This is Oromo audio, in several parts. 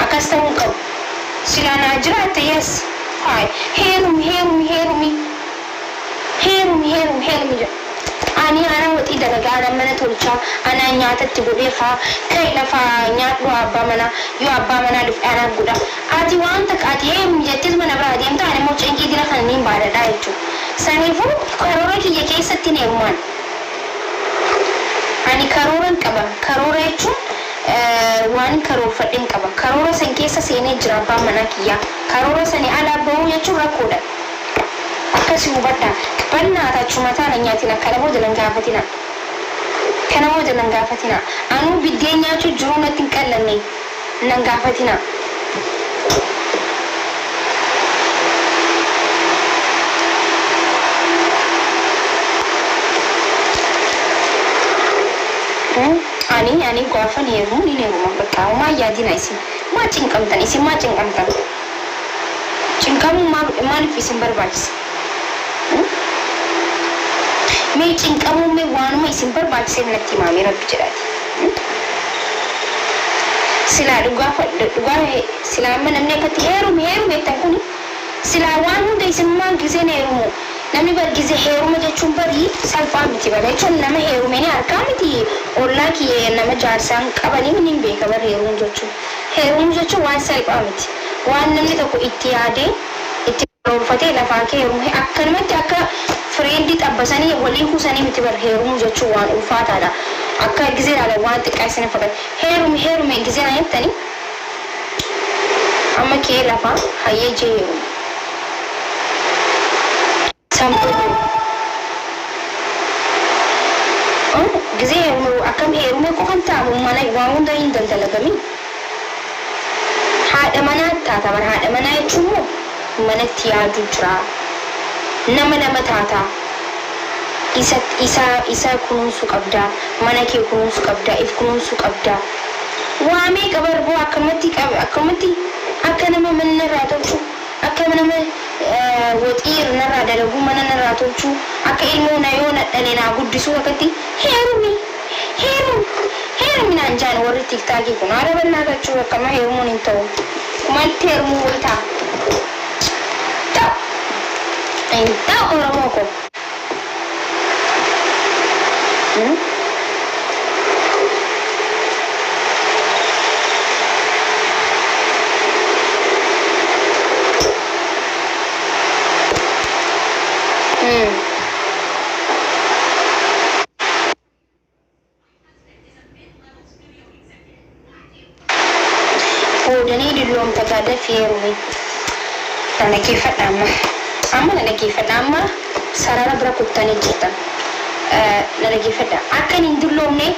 أكستمو كم سلانة جرات يس هاي هيرومي أنا وتي دلقا أنا من تولشا أنا نيات تقوليها كي لفا نيات لو أبا منا يو أبا منا لف أنا قولا أتي وانتك أتي يتيز من أبرا ديم تاني موش إنكي دينا خلنين بارا دايتو سانيفو كارورا كي يكي ستين يومان أني كارورا كبا كارورا يتشو وان كارور فتين كبا كارورا سنكيسا سيني جرابا منا كيا كارورا سني على بو يتشو ركودا أكاسي مبتا كبرنا تاچومتا نياتنا كنمو دلنغافتنا أنو بدينيا چو جرونا تنكالني ننغافتنا ani gwafa neru ni neru mabaka ma yadina isi ma cinkamtan isi ma cinkamtan cinkamu ma nufisin barbajis मैं चिंकामू में वानु में सिंपल बात से नक्की मामी रख चलाती सिला दुगा है सिला में नमने कती हेरू में तंकुनी सिला वानु दे सिम्मा गिजे नेरू नमी बर गिजे हेरू में जो चुंबरी सल्फा मिटी बड़े चुन नमे हेरू में ने आरका मिटी ओला की ये नमे जारसांग कबानी में निम्बे कबर हेरू जो चु वान सल्फा मिटी वान नमी तो को इत्यादे रोफते लफाके हेरू है अक्कर में क्या का फ्रेंड दी तब्बसनी वली हुसनी मितबर हेरू जो चुवान उफाता दा अक्का गिजे आला वान तकासने फकत हेरू में गिजे आये तनी अम्मा के लफा हाये जे संपू गिजे हेरू अक्कम हेरू में को कंता मना वाउंदा इन दल लगमी हाड मना ताता मन हाड मना चुमो मन तिया जुत्रा nama tata isa kunun su kabda mana ke kunun su kabda if kunun su kabda wa me kabar bo akamati akana ma man naratochu akana ma wotir narada lagu mana naratochu aka ilmu na yona dane na guddisu akati heru min anjan wori tiktaki kun ara banna gachu kama heru min to man termu wita entah orang mau kok, oh jadi di dalam tak ada firman, tanah kifat amma nalagi fadama sarara bra kuttani jita nalagi fada akan indulomne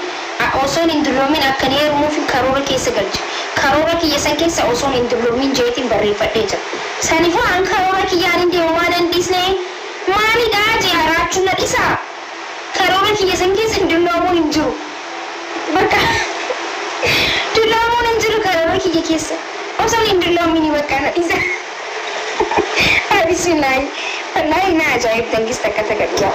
oson indulomin akan yer mu fi karora ke sagalj karora ki yesan ke sa oson indulomin jeti barri fadde ja sani fa an karora ki yani de umadan disne mani daji arachu na isa karora ki yesan ke sa indulomin injuru baka indulomin injuru karora ki yake sa oson indulomin ni baka na isa Bismillah, wallahi na ajaib dangis taka dia.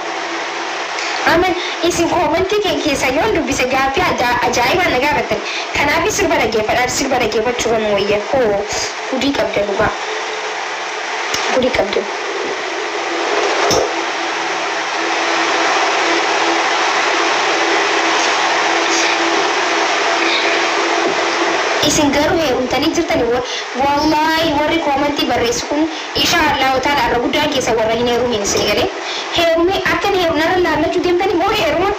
Aman isin komenti ke sayon du bisa gafi ajaib na gabatan. Kana bi sirba da gefa churan moye ko kudi kabda ba. Kudi kabda. isin garu he untani jirtani wallahi warri komenti barresukun inshallah taala raguda ke sa warra hine rumin sigare he rumi akan he unara la judem tani mo he ruma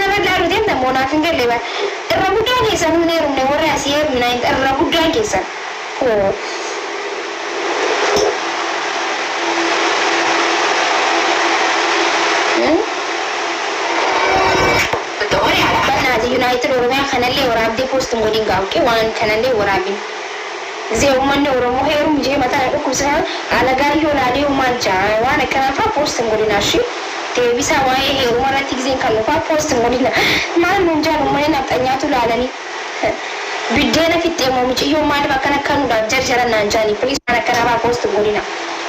nara la judem da mona finger leba raguda ke sa hine rumne warra asier mina raguda ke sa oh United Oromia kanallee waraabdee post moodiin gaawke waan kanallee waraabin zee uummanni Oromoo heerum jee mataa dhukkubsaa alagaan yoolaalee uumaan jaa waan akkanaafaa post moodiin ashii deebisaa waa'ee heeruma irratti giseen kan dhufaa post moodiin maal nuun jaan uummanni nafxanyaatu laalanii biddeena fixxee moomichiyyoo maaliif akkana akkanuudhaaf jarjaran naan jaanii piliis waan akkanaafaa post moodiin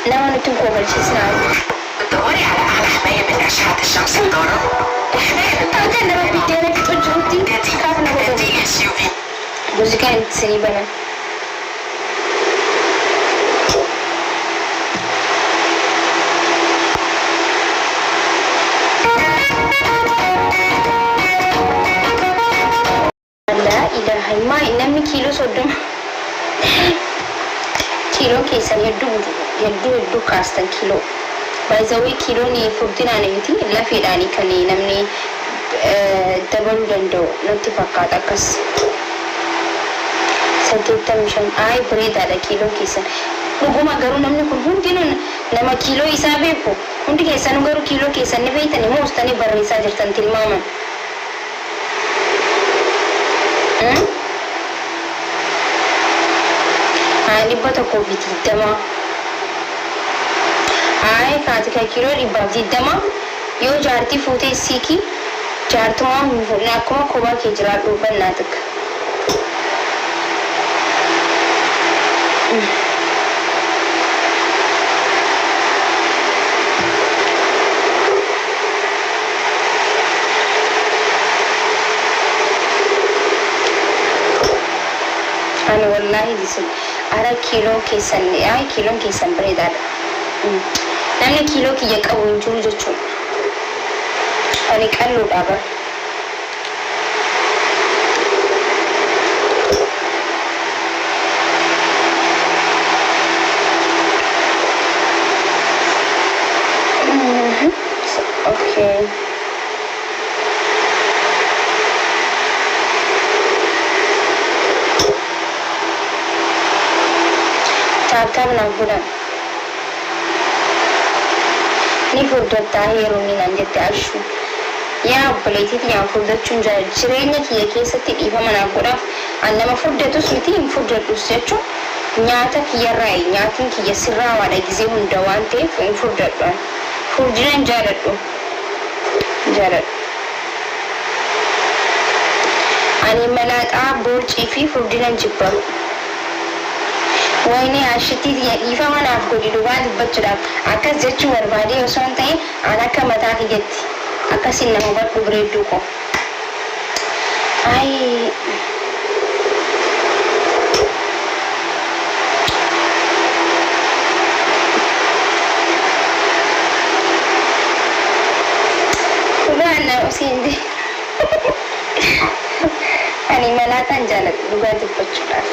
nama nutti hin koobalchiisnaa دوري على أعلى حماية من أشعة الشمس الضارة وحماية من أنا بدينا في تجربتي SUV كانت سنيبنا لا إله ما إنما كيلو صدم كيلو كيسان يدو كاستن كيلو بايزاوي كيلو ني فردنا نيتي لا في داني كني نمني دبل دندو نتي فقط أكس سنتيتا مشان آي بريد على كيلو كيسان نقوم أقرو نمني كل هندينون نما كيلو إسابيكو هندي كيسان نقرو كيلو كيسان نبيتني موستني بريسا جرتن تلماما dhibba kofi diddama kaatika kiiloo dhibbaaf diddama yoo jaartii fuutee siiki jaartumaa muufne akkuma kophaa kee jiraadhu bannaa takka أنا والله ديسن أرا كيلو كيسن أي كيلو كيسن بريدار نحن كيلو كي يكون جول جتشون أنا كلو دابا okay Tatar nampuna. Ni furdat tahiru ni nanjete ashu. Ya peliti yang furdat cunja cirenya kiye kesati iba manapura. Anda ma furdat tu smiti im furdat tu secu. Nyata kiye rai nyatin kiye sirra wada gize undawante im furdat tu. Furdinan jarat tu. Jarat. Ani malata borci fi furdinan jibba. ويني عشتي يفا ما نافقودي دوبان بتشرب أكاس جتشو وربادي وسون تاي أنا كم تاكي جت أكاس إنه هو بقريب دوكو أي وأنا أسيندي أنا ملاتا جالت دوبان بتشرب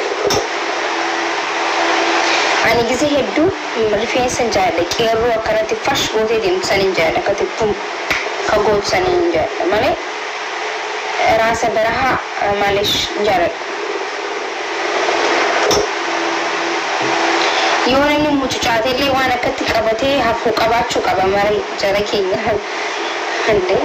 أنا جزء هدو ملفين سنجادة كيرو أكرتي فرش بوتي دين سنجادة كتبتم كقول سنجادة مالي راسه برها مالش جارد يونا إنه مجتازي لي وانا كتي كبتي هفو كباتشو كبا ماري جاركي هندي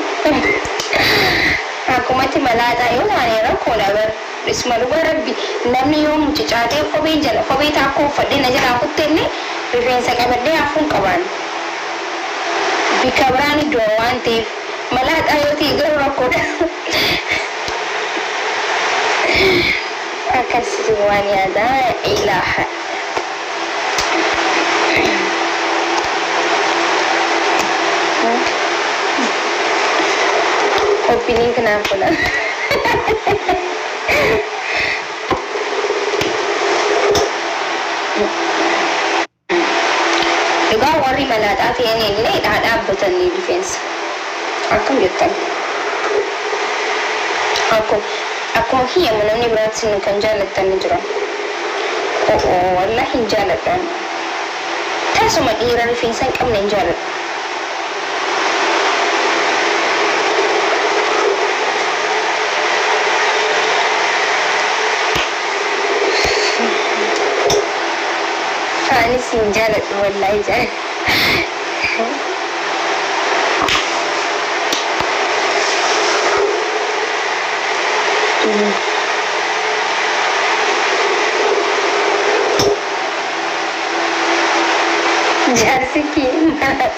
aku mati malata yo wane ra ko da bar ismalu rabbi namni yo mu cicate ko be jala ko be ta ko fadde na jara ko tenne be ben sa ka badde afun kaban bi kabrani do wante malata yo ti garra ko da akasi wani ada ilaha opini kenapa lah? Juga worry malah tapi ini ada betul ni defense. Aku betul. Aku hiya mana ni berat sini kan jalan tanah jurang. Oh, wallahi jalan tan. Tak semua ira defense kan ni jalan. أنا سنجالت والله جاي جالسة كين أنا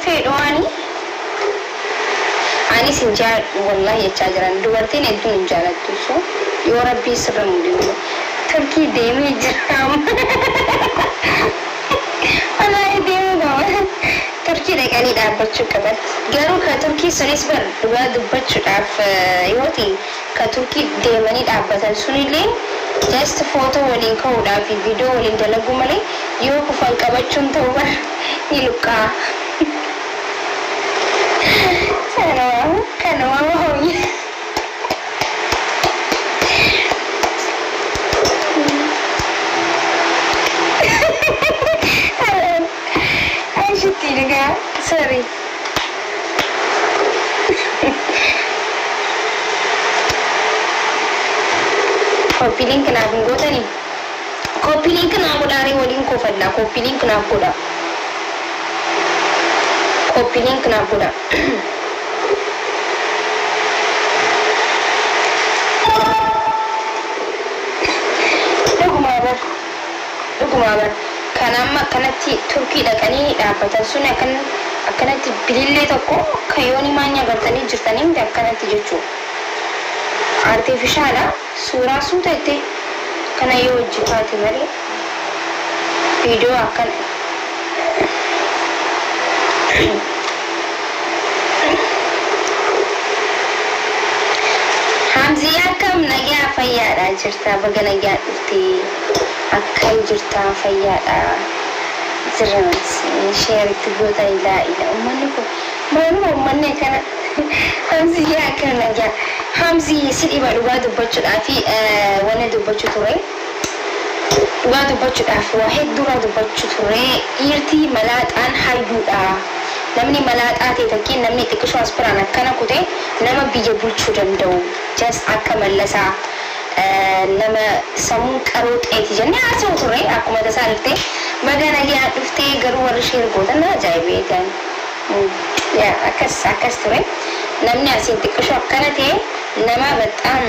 فيرواني أنا سنجال والله يتجرن دورتين أنتم نجالت توسو يا ربي سرهم دينه تركي ديمي جرام أنا ديمي دوا تركي ده كاني ده بتشوف كمان قالوا كتركي سنسبر دوا دبتشوف عارف يوتي كتركي ديماني دابتن سونيلين just photo waliin ka'uudhaa fi video waliin dalagu malee yoo kufan qabachuun ta'uu bara ni luqaa. Kanuma ho'i. Ay shiti juga, sorry. Copy link na bungotan ni. Copy link na ako dari waliin ko fadla. Copy link na ako da. Copy link na ako da. Dhugumaa kanamma akkanatti turkii dhaqanii dhaabbatan sun akkanatti bilillee tokko kayyooni maanya gartanii jirtanii miti akkanatti jechuu artifishaala suuraa suuta itti kana yoo hojjetaate malee viidiyoo akkana Hamzii akkam nagaa fayyaadhaa jirta baga nagaa dhuftee akkam jirta fayyaadhaa jiran sheeritti goota ilaa uummanni kun maaluma uummanni kana Hamzii akkam nagaa Hamzii si dhiba dhugaa dubbachuudhaa fi wanna dubbachuu ture dhugaa dubbachuudhaaf waa hedduudha dubbachuu ture dhiirtii malaaxaan hayyuudha namni malaaxaa ta'e takkiin namni xiqqishoo aspiraan akkana kute nama biyya bulchuu danda'u just akka mallasaa nama sammuu qaroo ta'eeti jennee haasa'u turre akkuma tasaa dhuftee baga nagaa dhuftee garuu warri ishee ergoota na ajaa'ibeetan akkas ture namni asiin xiqqishoo akkana ta'e nama baxaan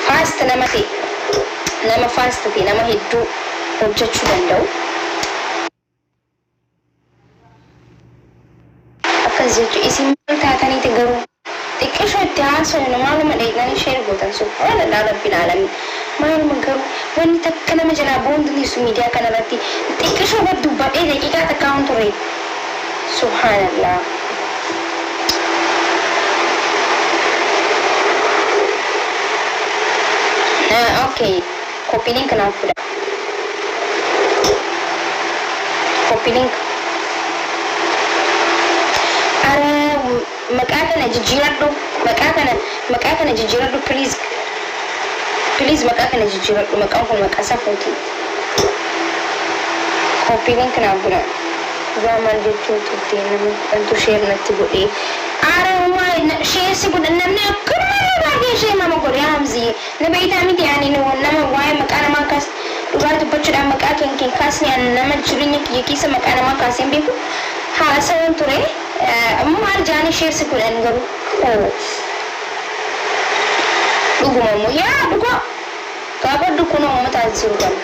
fast nama ta'e nama fast ta'e nama hedduu hojjechuu danda'u akkas isin taataniiti garuu xiqqishoo itti haasa'u maaluma dheegnanii ishee ergootan subhaanallah rabbil aalamiin maaluma garuu wanni takka nama jalaa boondiliisu miidiyaa kanarratti xiqqishoo bad dubbadhee daqiiqaa takkaan ture subhaanallah okay copy link naaf fudha copy link maqaa kana jijjiiradhu please maqaa kana jijjiiradhu maqaan kun maqaa safuuti copy link naaf fudha zaman jechuu tuttee namni antu share natti godhee waa sheersi godhan namni akkuma baay'ee ishee nama godhe Hamzii na beeytaa miti ani nama waa'ee maqaa namaa kaas dhugaa dubbachuudhaan maqaa keen kaasni ani nama jireenya kiyya keessa maqaa namaa kaaseen beeku haasa'uun ture ammoo maal jaanii sheersi godhan garuu dhuguma immoo yaa dhugaa gaafa dukkunoo uummataan jiru gala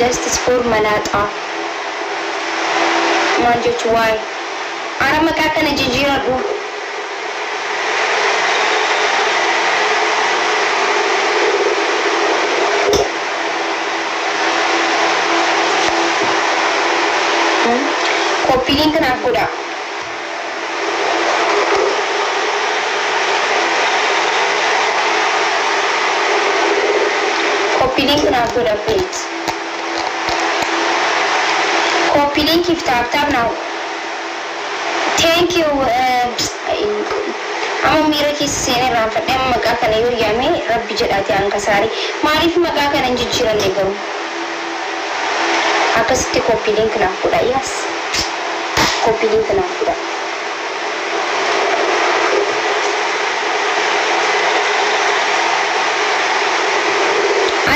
justice for malaaxaa maal jechuu waa'ee ara maqaa kana jijjiiradhu copy link naaf godha copy link naaf godha please copy link if tap now thank you amma miira keessa seenee raanfadhee amma maqaa kana yoo yaame rabbi jedhaate hanqa saarii maaliif maqaa kana hin jijjiiranne garuu akkasitti copy link naaf godha yes copy link naaf godha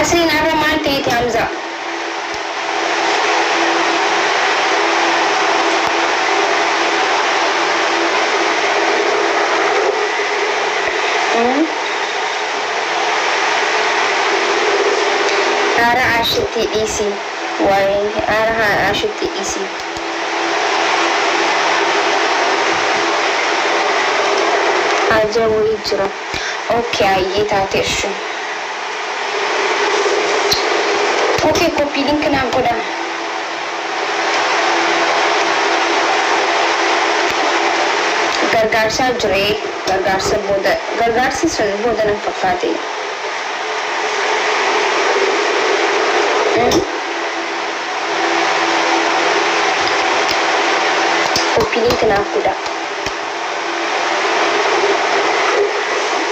asliin arra maal ta'eeti Hamza ara ashitti DC why ara ashitti DC aja wali jira okay ayi taateshu okay copy link na goda gargaarsaa jiree gargaarsi sun booda nan fakkaate. Koppiliin kanaaf godha.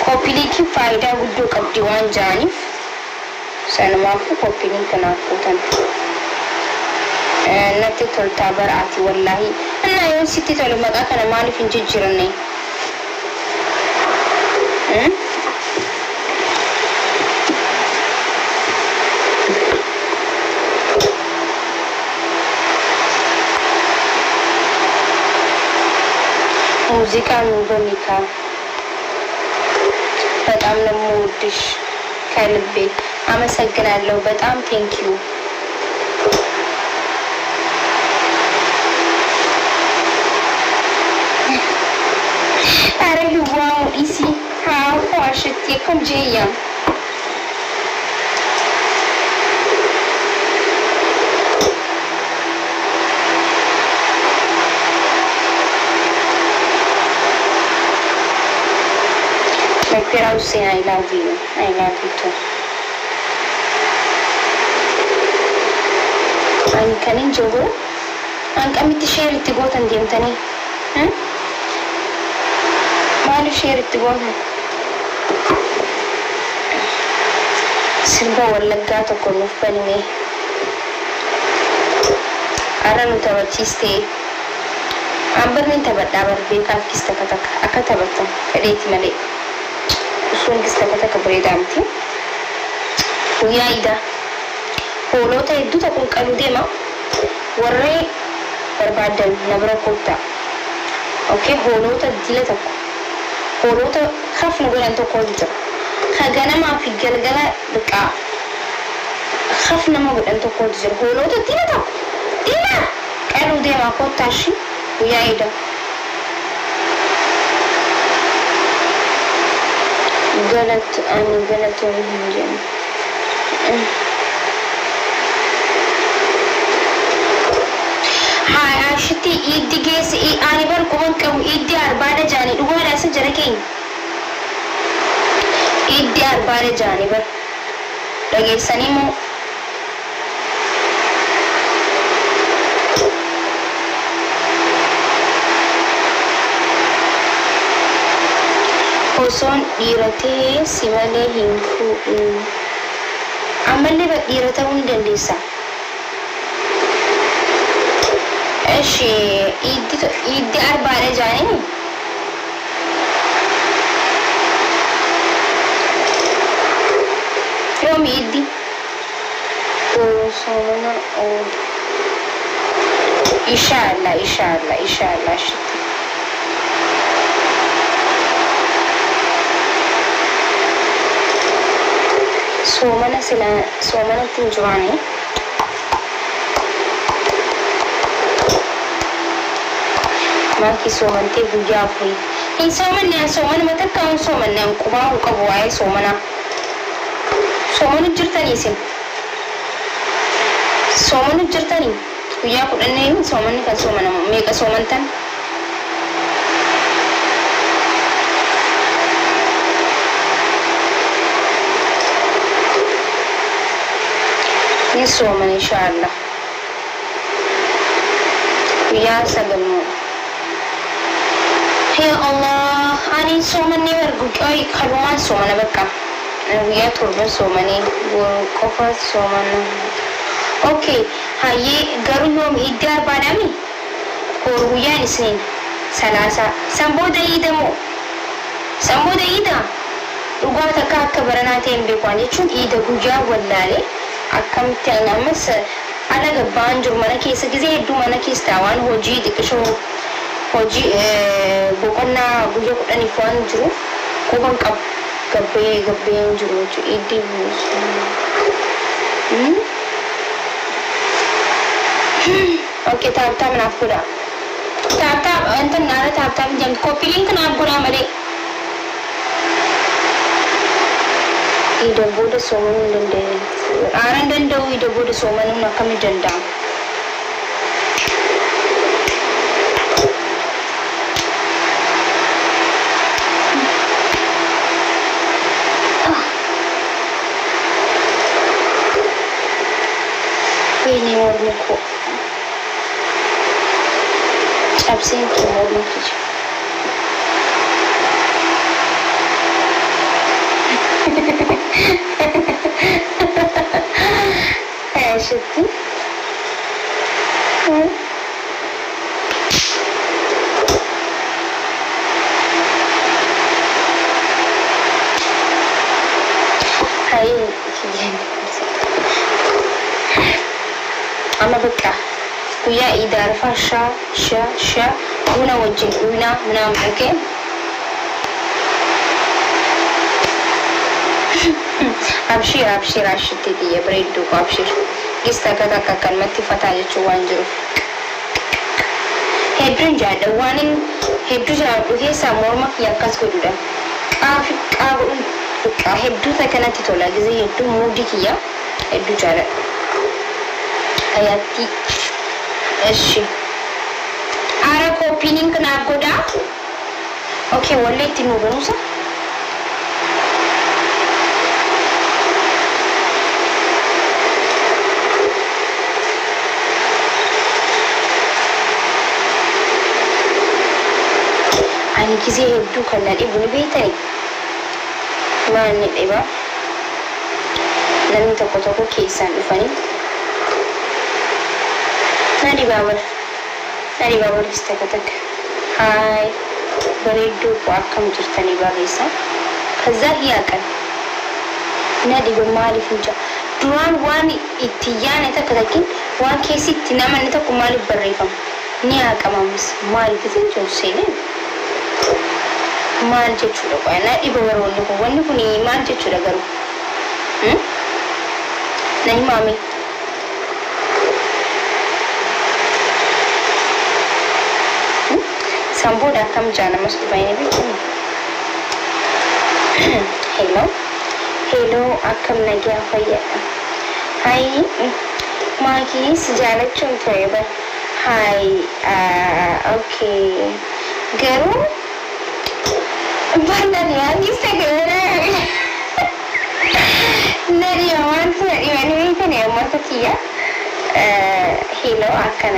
Koppiliitiin faayidaa guddoo qabdi waan jaaniif sanumaafuu koppiliin kanaaf gootan. Natti toltaa baraati wallaahi. Annaa yoo sitti tolu maqaa kana maaliif hin jijjiiranne? ሙዚቃ ሙዚቃ በጣም ነው የምወድሽ ከልቤ አመሰግናለሁ። በጣም ቴንኪዩ። አረ ልዋው ኢሲ ሃው አሽት የኮምጄያ Pero say I love you too. Ani kanin jogo an kamiti share itti gootan deemtani maali share itti gootan sirba wallaggaa tokko nuuf banime ara nu taphachiiste ambarni taphadhaa barbeekaa akkis takka akka taphattan fedheeti malee usun kista kata beredamti guyyaa ida hoolota hedduuta kun qalu deema warree barbaadan na bira koottaa. Okay, hoolota dila tokko hoolota hafna godhan tokko jira ka ganamaa fi galgala biqaa hafna ma godhan tokko jira hoolota dila tokko dila qalu deema koottaa shi guyyaa ida غلط أنا غلط وهم هاي عشتي إيدي جيس أنا بركون كم إيدي أربعة جاني هو رأس جركين إيدي أربعة جاني بر لقي سنيمو Osoon dhiiratee si malee hin fuudhu. Ammallee dhiira ta'uu ni dandeessa. Eshi iiddi arbaadha jaanii. Yoomi iiddi? Soomana Inshallah shitti. soomana tinjuwaani maaki soomantee guyyaa afurii hin soomana matakkaan soomannaan qubaa hin qabu waa'ee soomanu jirtanii isin soomanu jirtanii guyyaa kudhannee soomanni kan soomanamu meeqa soomantan يسومن إن شاء الله يا سلام يا الله أنا سومني ورجوك أي خلوان سومن بكا ويا تربة سومني وكفر سومن أوكي هاي قرو يوم إدار بارامي ويا نسين ثلاثة سامبودا إيدمو سامبودا إيدا رجعت كاك برناتين بيقاني شون إيدا جوجا ولا لي akkamitti ammas ala gabbaan jiru mana keessa gisee hedduu mana keessa taawaan hojii xiqqishoo hojii boqonnaa guyyaa 10 waan jiru quban gabbeen jiru iddi okay taaptaa naaf godha taaptaa anta naara taaptaa jam copy link naaf godha malee ida booda soomanuu danda'e aanan danda'u ida booda soomanuun akkami danda'ama Arabsiin kimoodni kiji. Şıttı. Hayır, ama baka kuya idare fa sha una wajjin una ምናምን ኦኬ abshir abshir ashititi ya breedu abshir gista kata kan matti fata jechu waan jiru hedduun jaadha waan hedduu jaadhu keessa morma yakkas godhuudha qaabuun hedduu kanatti tola gizee hedduu muudii kiyya hedduu jaadha ayatti eshi ara koopiniin kanaaf godhaa okay wallee itti nu banuusa ani gizee hedduu kan na dhibu ni beektani maal ni dhiba namni tokko tokko keessaan dhufanii na dhibaa walis takka takka haay bareedduu ko akkam jirtanii barreessaa kazaa hiyaaqan na dhiba maaliif hin jaa duraan waan itti yaane takka takkin waan keessi itti namanni tokko maaliif barreeffama ni haaqamamis maaliif isin jooseeneen maal jechuudha qoya na dhiba baroonni kun wanni kun maal jechuudha garuu na himaame samboodha akkam jaalamas dhufaanii beekamu hello akkam nagaa fayyadha hayi maakiis jaalachuun ture bar hayi okay garuu Bandari lagi segera. Dari awal tu dari mana ni kan yang masa kia. Hello akan.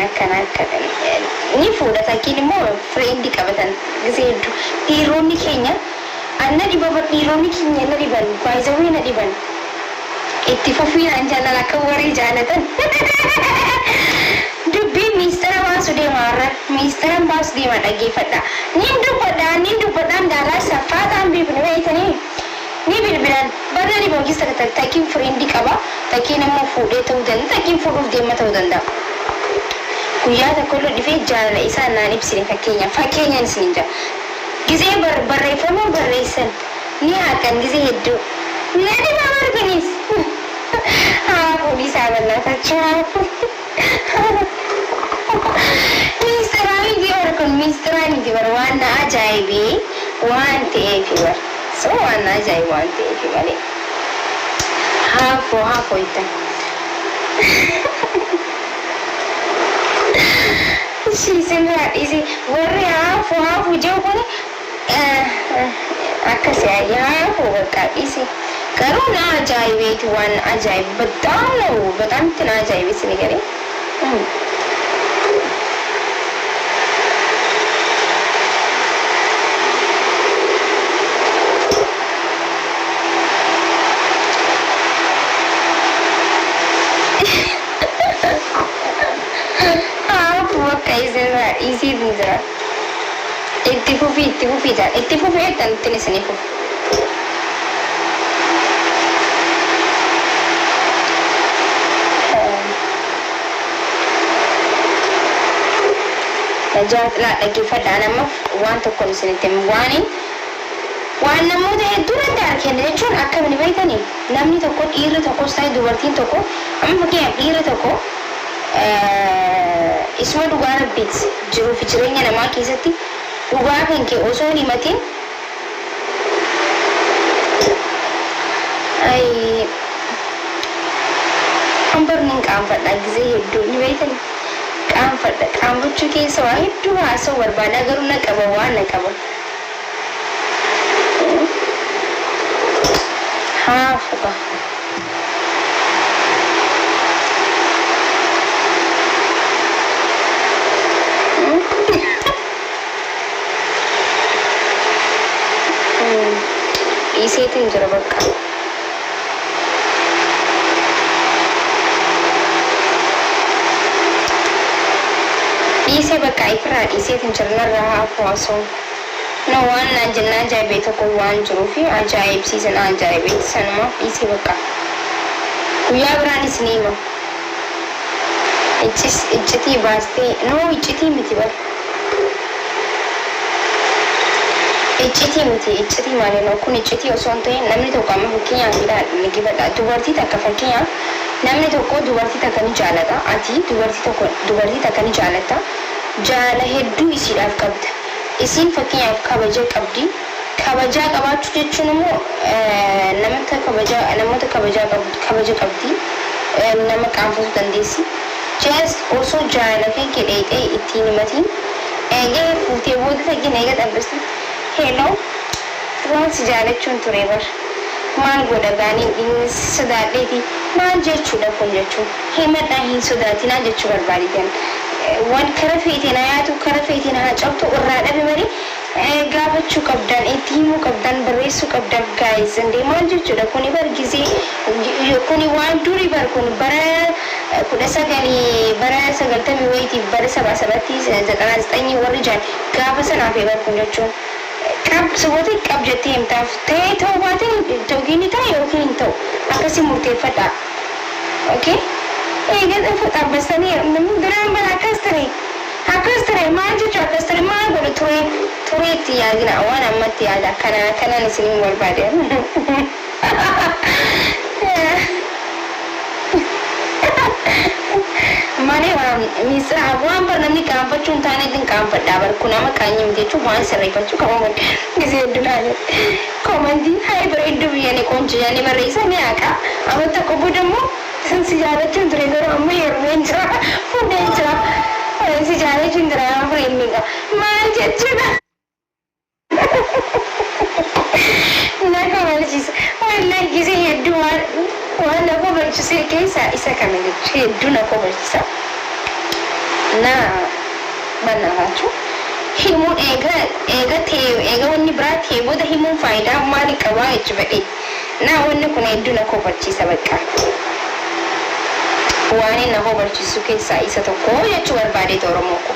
Ni food asa kini mo friend di kabatan. Gisedu. Ironi kenya. Anna di bawah ironi kenya na di ban. Kuaizawi na di ban. Ittifafi anjana lakawari janatan. Dubbi Mr. Vasudev marra Mr. Vasudev adagi fada nindu pada dala safata ambi bunweitani ni bilbilan barani bogi sakata takin friend dikaba takin mo fude tawdan takin fudu de matawdanda kuya ta kullu dife jala isa na nipsine fakenya sinja gize barre famo barresan ni akan gize heddu nadi mamar ganis ha police aballa tacha Mr. Ani di bar wana ajaibi wan teefi bar so wana ajaibi wan teefi male hafo ita she said that easy worry hafo jogo ne akase ya hafo baka easy karuna ajaibi tu wan ajaibi badam tana ajaibi sini gare easy dinja ittifufi ja ittifufi tantini sinifu najat la dagi fadana ma wan to kon sinitem waan namoota hedduu danda'a kenna jechuun akka ni beekani namni tokko dhiirri tokko sai dubartiin tokko amma fakkeenyaaf dhiirri tokko isma dhugaa rabbiiti jiruuf jireenya namaa keessatti dhugaa kan kee osoo hin himatin hambarnin qaanfadha gizee hedduu ni beekani qaanfachuu keessa waa hedduu haasa'u barbaada garuu na qaba waan na qaba haafuqa dhiiseetiin jira bakka. Dhiisee bakka ifirraa dhiiseetiin jira narraa hafuwaasoo. Na waan na jennaa ajaa'ibee tokko waan jiruufi ajaa'ibsiisan ajaa'ibee sanumaaf dhiisee bakka. Guyyaa biraanis ni hima. Iccitii baastee noo iccitii miti bara. Iccitii malee noo kun iccitii osoo hin ta'in namni tokko amma fakkeenyaaf ni gibadha. Dubartii takka fakkeenyaaf namni tokko dubartii takka ni jaalata. Ati dubartii takka ni jaalatta. Jaala hedduu isiidhaaf qabda. Isiin fakkeenyaaf kabaja qabdi. Kabajaa qabaachuu jechuun immoo namoota kabaja qabdi. Nama qaanfatu dandeessi. Just osoo jaala kee kedheexee ittiin himatiin eegee fuutee booda taggin eega dhabbistu. Hello, waan si jaalachuun ture bar. Maal godha gaanii inni sodaadheeti. Maal jechuudha kun jechuun himadhaa hin sodaatinaa jechuu barbaaditan. Waan kara feeteen hayaatu kara feeteen haa cabtu irraa dhabe malee gaafachuu qabdan itti himuu qabdan barreessuu qabdan gaayis indee maal jechuudha kuni bar gisee kuni waan durii bar kun bara 1990 wayiitiif bara 77 warri jaan gaafa sanaaf bar kun jechuun qab suboota qab jettee himtaaf ta'ee ta'uu baateen togiin ta'a yookiin hin ta'u akkasii murteeffadha. Okay? Egaa dhaabbastanii namni duraan bara akkas ture maal jechuudha akkas ture maal godhu tureetti yaadina waan ammatti yaada kanaan isiniin barbaadan. Malee waan misira waan bar namni qaanfachuun taane din qaanfadhaa bar kun nama kaanyim jechuun waan sirreeffachuu qabu gisee hedduu komantii haa bareedduu biyyanii qoonchi yaani barreessanii haqa amma tokko boodammoo si jaalachuun ture garuu amma yeroo jira fuudhee jira si jaalachuun ture amma inni qaba maal jechuudha. Naka malchiisa wallahi gisee hedduu waan na kobalchisee keessaa isa kame jechuudha hedduu na kobalchisa. Na bannaafachuu himuun eega wanni biraa ta'e booda himuun faayidaa maalii qabaa jechuudha. Na wanni kun hedduu na kobalchiisa bakka. Waan inni na kobalchiisu keessaa isa tokko jechuu barbaadeeta Oromoo ko.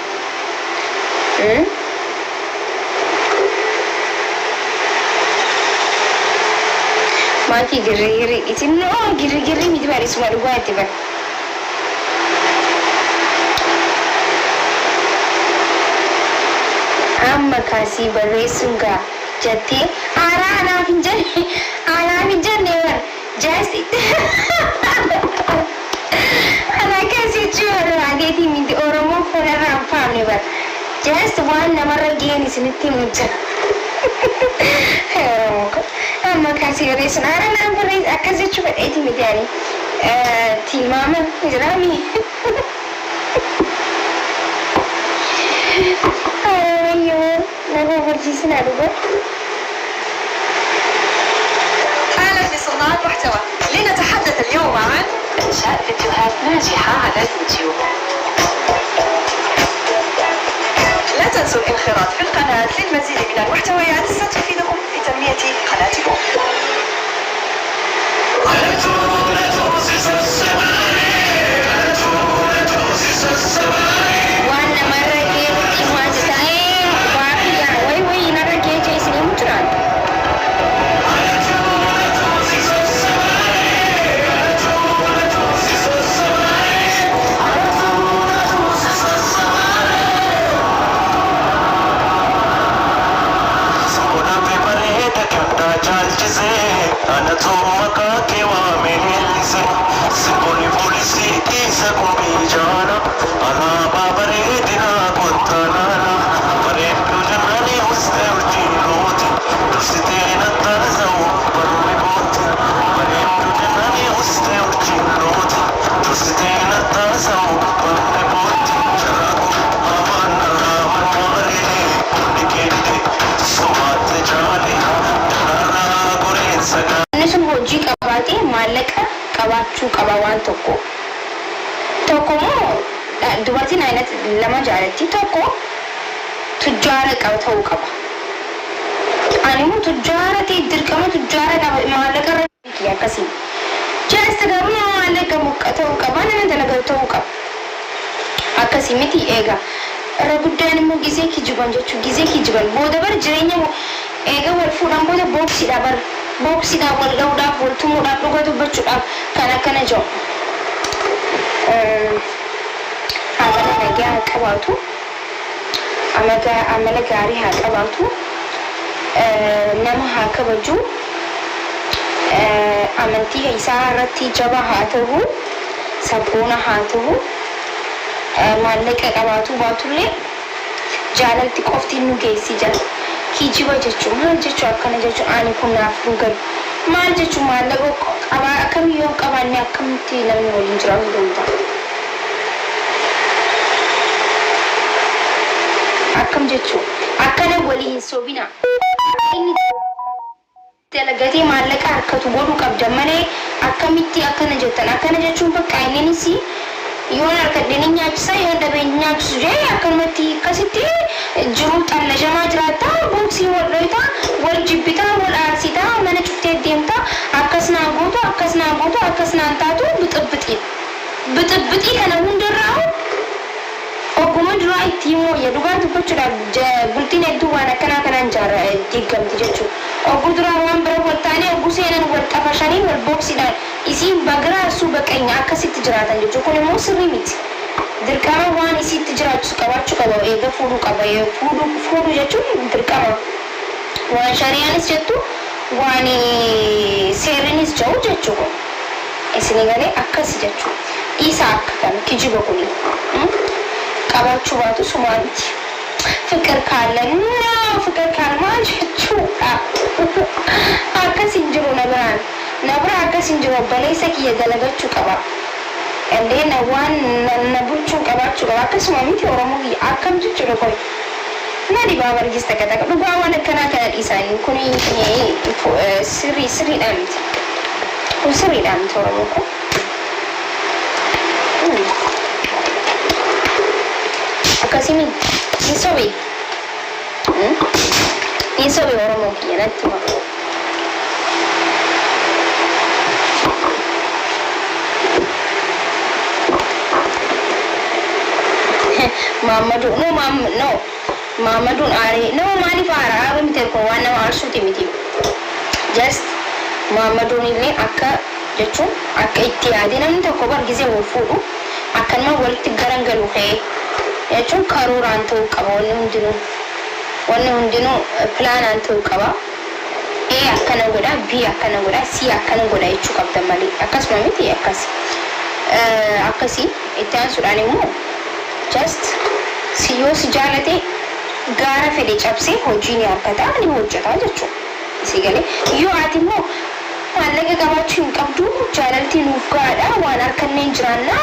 Maatii girri isin noo girri miti barisuma dhugaa itti bara. Amma kaasii barreessuun gaa jettee aaraa anaaf hin jenne bara jaasti anaa kaasii jiru adeetii miti Oromoo fonarraa hin faamne bara jaasti waan namarra ga'een isinitti himu jira. Amma kaasii barreessuun aaraa naan barreessu akkas jechuu fedheetii miti ani tilmaama jiraami. أهلا بصناع المحتوى. لنتحدث اليوم عن إنشاء فيديوهات ناجحة على اليوتيوب. لا تنسوا الانخراط في القناة للمزيد من المحتويات ستفيدكم في تنمية قناتكم. Qabawan tokko moo dubartiin ayinat lama jaalatti tokko tujjaara qaba ta'uu qaba. Ani immoo tujjaara ta'e dirqama tujjaara akkasii. Just garuu maallaqa muqqata'uu qaba nama dalagaa ta'uu qaba. Akkasii miti eega. Irra guddaan immoo gizee kijiban jechuun gizee kijiban booda bar jireenya eega wal fuudhan booda booksiidhaan wal ga'uudhaaf wal tumuudhaaf dhugaa dubbachuudhaaf kan akkana jiru. Amala nagaa haa qabaatu. Amala gaarii haa qabaatu. Nama haa kabaju. Amantii isaa irratti jabaa haa ta'u. Sabboona haa ta'u. Maallaqa qabaatu baatullee jaalalti qofti nu geessi jala. Kijiba jechuun maal jechuun akkana jechuun ani kun naaf hin galu. Maal jechuun maallaqa qabaa akkamiyyuu qabaanne akkamitti namni waliin jiraatu danda'a. Akkam jechuun akkana waliin sobina. Inni dalagatee maallaqa harkatu godhuu qabda malee akkamitti akkana jettan akkana jechuun bakka innis yoon harkadhanii nyaachisa yoon dhabeen nyaachisu jee akkanumatti akkasitti jiru xalla jamaa jiraata booksii wal dhoyta wal jibbita wal aarsita mana cuftee deemta akkas naan taatu bixibixii kana hundarraa ogguma duraa itti immoo dhugaa dubbachuudhaaf bultiin hedduu waan akkanaa kanaan diigamti jechuudha. Ogguu duraa waan bira wal taanee ogguu seenan wal xafashanii wal booksiidhaan isiin bagiraasuu baqeenya akkasitti jiraatan jechuudha. Kun immoo sirrii miti. Dirqama waan isiitti jiraachisu qabaachuu qaba eega fuudhuu qaba. Fuudhuu jechuun dirqama. Waan shari'aanis jettu waan seerrinis jedhu jechuudha. Isinii galee akkasi jechuudha. Isa akka kan kijiba kuni. Qabaachuu baatu sumaa miti. Fikir kaalan maal jechuudha. Akkasin jiru na bira akkasin jiru obboleessa kiyya dalagachuu qaba. Illee na waan na bulchuu qabaachuu qaba. Akkasuma miti Oromoo kiyya akkam jechuudha kun. Na dhibaa bargis takka dhugaa waan akkanaa kana dhiisanii kun sirriidhaan miti. Kun sirriidhaan miti Oromoo kun. Akkasimi ni sobe Oromoo kiyya natti hima. Mamadun aare maaliif aara miti kun waan nama aarsuuti miti. Just Mamadun illee akka jechuun akka itti yaade namni tokko bargisee wal fuudhu akkanuma walitti garangalu ta'ee jechuun karooraan ta'uu qaba wanni hundinuu pilaanaan ta'uu qaba. Akkana godha B akkana godha C akkana godha jechuu qabda malee akkasuma miti akkasii itti aansuudhaan immoo just yoo si jaalate gaara fedhe cabsee hojii ni harkata ni hojjeta jechuudha. Isii galee yoo ati immoo maallaqa qabaachuu hin qabdu jaalaltii nuuf gaadha waan harkanneen jiraanna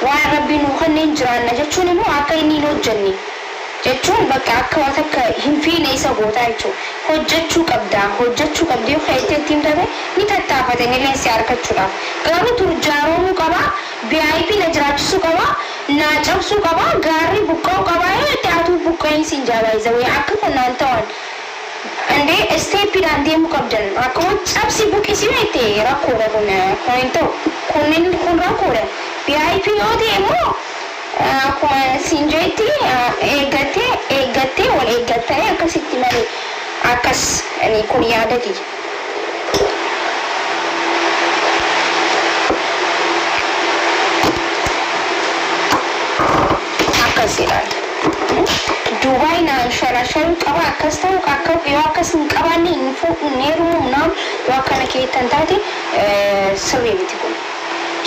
waan rabbii nuuf kanneen jiraanna jechuun immoo akka inni hin hojjenne jechuun bakka akka waan akka hin fiine isa gootaa jechuudha. Hojjechuu qabdi yoo keessatti himtate ni tattaafatan illee si harkachuudhaaf garuu turjaaroomuu qaba VIP na jiraachisuu qaba na cabsuu qaba gaarri buqqa'uu qaba dhaatuu buqqa'iinsi hin jaabaayisa wayii akka kunnaan ta'an andee isteeppiidhaan deemuu qabdan akkuma cabsi buqqisi beekte rakkoodha kun hin ta'u kun rakkoodha. VIP yoo ta'e immoo akkuma sinjeetti eeggattee wal eeggattee akkasitti malee akkas kun yaadati. Akkasiidhaan. Duubaay naan sharasharuu qaba akkas ta'u akka yoo akkas hin qabaanne hin heerumuu yoo akkana keettan taate sirrii miti kun.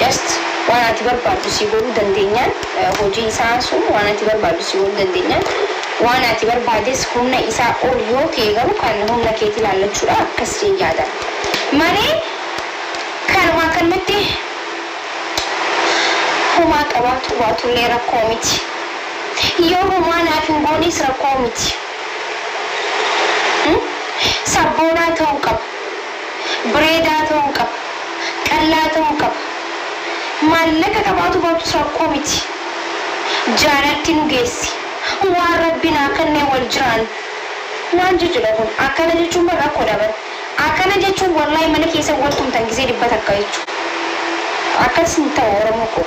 Just waan ati barbaaddu si godhuu dandeenyaan hojii isaa sun waan ati barbaaddu si godhuu dandeenyaan waan ati barbaades humna isaa ol yoo ta'e garuu kan humna keetii ilaallachuudha akkas yaada malee kanuma akkanumatti humaa qabaatu baatullee rakkoo miti yoo humaa naaf hin goonis rakkoo miti sabboonaa ta'uu qaba bireedaa ta'uu qaba qallaa ta'uu qaba. Maallaqa qabaatu baatus rakkoo miti. Jaalatti nu geessi. Waan rabbiin akkannee wal jiraan. Naan jechuudha kun akkana jechuun rakkoo daban. Akkana jechuun wallahi mana keessa waltumtan gisee dhibbata akka jechuudha. Akkas hin ta'u Oromoo koo.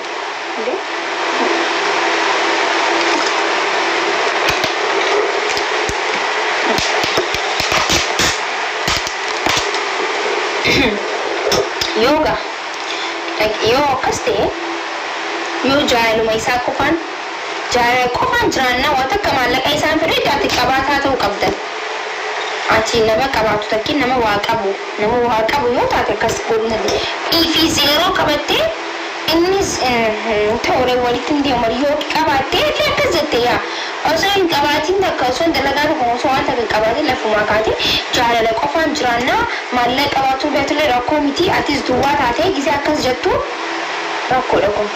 Yoga. Yoo akkas ta'e yoo jaalaluma isaa qofaan jiraanna waan akka maallaqa isaan fedhe itti qabaataa ta'uu qabdan. Ati nama qabaatu takkiin nama waa qabu yoo taate akkas godhunati. Ifi zeeroo qabattee innis ta'uure walitti hin deemu yoo qabattee akkas jettee yaa osoo hin qabaatiin takka osoo hin dalagaa tokko osoo waan takka qabaatiin lafumaa kaatee jaalala qofaan jiraanna maallaqa qabaatu beektulee rakkoo miti atis duwwaa taatee gisee akkas jettu rakkoodha kun.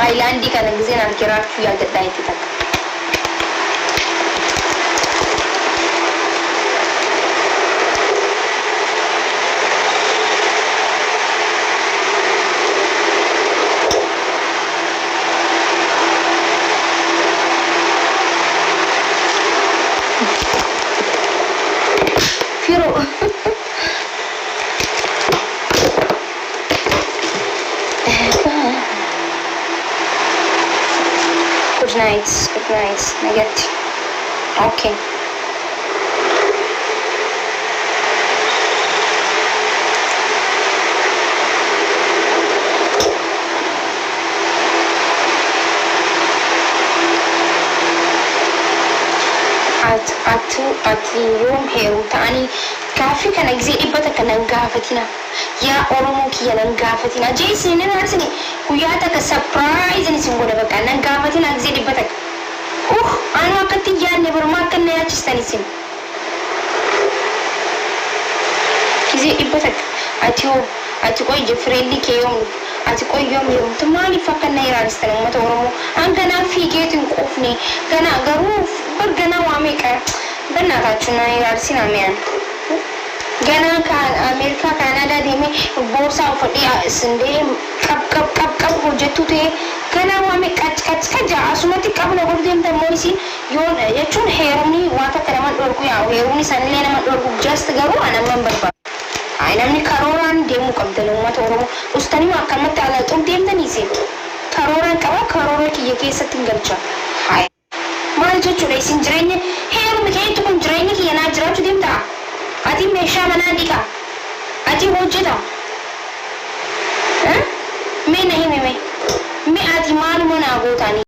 Ailandi kana gisee naan kiraachuu yaadadhaa itti takka. Firo. Good night. Nagatti. Okay. Ati yoom heeru ta'anii gaaffii kana gisee dhibbata kana gaafatina. Yaa Oromoo kiyya nan gaafatina. Jeesini nan arsini guyyaa takka surprise ni sin godha bakka nan gaafatina gisee dhibbata. Anu akkatti yaadne baruma akka na yaachistan isin. Gisee dhibbata. Ati qoy jefreelli kee yoom ati qoy yoom heerumtu maaliif akka na iraanistan uummata Oromoo hanganaa fiigeetiin qofne ganaa garuu barganaa waa meeqa በእናታችሁ ና ያርሲና ሚያን ገና ከአሜሪካ ካናዳ ደሜ ቦርሳ ፈዲ ስንዴ ቀብ ሆጀቱቴ ገና ዋሜ ቀጭ ከጃ አሱመቲ ቀብለ ወርደም ተሞይሲ ዮን የቹን ሄሩኒ ዋታ ከረማን ዶርኩ ያው ሄሩኒ ሰንሌ ነማ ዶርኩ ጀስት ገሩ አነመን በርባ አይነምኒ ከሮራን ደሙ ቀብደለ ኡመት ኦሮሞ ኡስተኒ ማከመት አለ ጡም ደም ተኒሲ ከሮራን ቀባ ከሮሮክ የከሰትን ገልቻ ሃይ ማል ጀቹ ላይ ሲንጅረኝ ሄሩ ምከይቱ kun jireenya kiyya naa jiraachuu deemta ati meeshaa manaa dhiqa ati hojjeta mee na hime mee ati maaluma naa gootaani